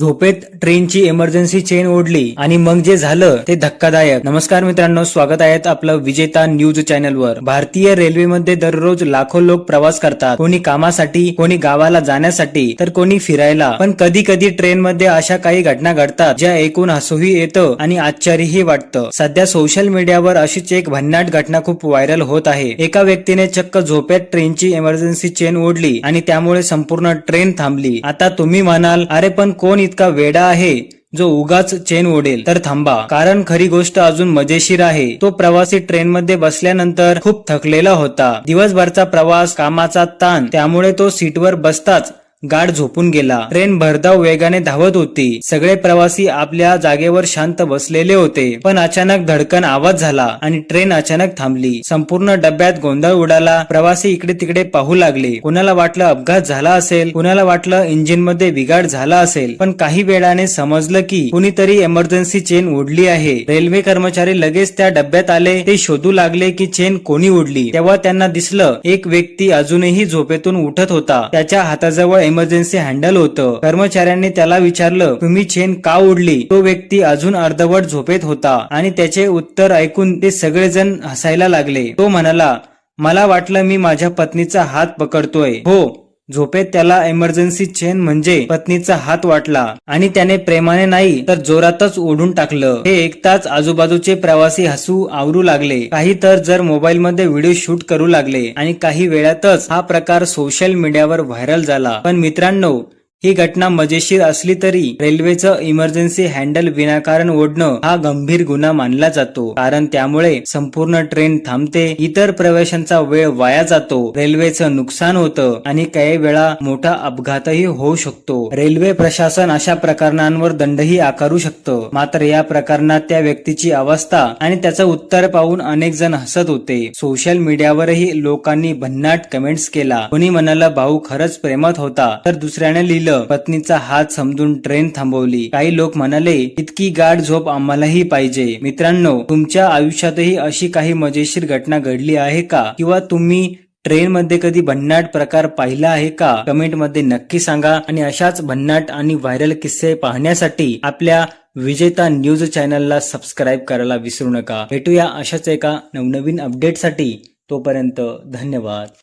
झोपेत ट्रेनची emergency chain ओढली आणि मग जे झालं ते धक्कादायक. नमस्कार मित्रांनो, स्वागत आहे आपलं विजेता न्यूज चॅनलवर. भारतीय रेल्वेमध्ये दररोज लाखो लोक प्रवास करतात. कोणी कामासाठी, कोणी गावाला जाण्यासाठी, तर कोणी फिरायला. पण कधी कधी ट्रेन मध्ये अशा काही घटना घडतात ज्या ऐकून हसूही येतं आणि आश्चर्यही वाटतं. सध्या सोशल मीडियावर अशीच एक भन्नाट घटना खूप व्हायरल होत आहे. एका व्यक्तीने चक्क झोपेत ट्रेनची इमर्जन्सी चेन ओढली आणि त्यामुळे संपूर्ण ट्रेन थांबली. आता तुम्ही म्हणाल, अरे पण कोण इतका वेडा आहे जो उगाच चेन ओढेल? तर थांबा, कारण खरी गोष्ट अजून मजेशीर आहे. तो प्रवासी ट्रेन मध्ये बसल्यानंतर खूप थकलेला होता. दिवसभरचा प्रवास, कामाचा ताण, त्यामुळे तो सीटवर बसताच गाढ झोपून गेला. ट्रेन भरधाव वेगाने धावत होती. सगळे प्रवासी आपल्या जागेवर शांत बसलेले होते. पण अचानक धडकन आवाज झाला आणि ट्रेन अचानक थांबली. संपूर्ण डब्यात गोंधळ उडाला. प्रवासी इकडे तिकडे पाहू लागले. कुणाला वाटलं अपघात झाला असेल, कुणाला वाटलं इंजिन मध्ये बिघाड झाला असेल. पण काही वेळाने समजलं की कुणीतरी इमर्जन्सी चेन ओढली आहे. रेल्वे कर्मचारी लगेच त्या डब्यात आले. ते शोधू लागले की चेन कोणी ओढली. तेव्हा त्यांना दिसलं, एक व्यक्ती अजूनही झोपेतून उठत होता. त्याच्या हाताजवळ इमर्जन्सी हँडल होतं. कर्मचाऱ्यांनी त्याला विचारलं, तुम्ही चेन का ओढली? तो व्यक्ती अजून अर्धवट झोपेत होता आणि त्याचे उत्तर ऐकून ते सगळेजण हसायला लागले. तो म्हणाला, मला वाटलं मी माझ्या पत्नीचा हात पकडतोय. हो, झोपेत त्याला इमर्जन्सी चेन म्हणजे पत्नीचा हात वाटला आणि त्याने प्रेमाने नाही तर जोरातच ओढून टाकलं. हे ऐकताच आजूबाजूचे प्रवासी हसू आवरू लागले. काही तर जर मोबाईल मध्ये व्हिडिओ शूट करू लागले आणि काही वेळातच हा प्रकार सोशल मीडियावर व्हायरल झाला. पण मित्रांनो, ही घटना मजेशीर असली तरी रेल्वेचं इमर्जन्सी हँडल विनाकारण ओढणं हा गंभीर गुन्हा मानला जातो. कारण त्यामुळे संपूर्ण ट्रेन थांबते, इतर प्रवाशांचा वेळ वाया जातो, रेल्वेचं नुकसान होतं आणि काही वेळा मोठा अपघातही होऊ शकतो. रेल्वे प्रशासन अशा प्रकरणांवर दंडही आकारू शकतं. मात्र या प्रकरणात त्या व्यक्तीची अवस्था आणि त्याचं उत्तर पाहून अनेक जण हसत होते. सोशल मीडियावरही लोकांनी भन्नाट कमेंट्स केला. कोणी म्हणाला, भाऊ खरंच प्रेमात होता, तर दुसऱ्याने लिहिलं, पत्नीचा हात समजून ट्रेन थांबवली. काही लोक म्हणाले, इतकी गाढ झोप आम्हालाही पाहिजे. मित्रांनो, तुमच्या आयुष्यातही अशी काही मजेशीर घटना घडली आहे का? किंवा तुम्ही ट्रेन मध्ये कधी भन्नाट प्रकार पाहिला आहे का? कमेंट मध्ये नक्की सांगा. आणि अशाच भन्नाट आणि व्हायरल किस्से पाहण्यासाठी आपल्या विजेता न्यूज चॅनलला सबस्क्राईब करायला विसरू नका. भेटूया अशाच एका नवनवीन अपडेटसाठी. तोपर्यंत धन्यवाद.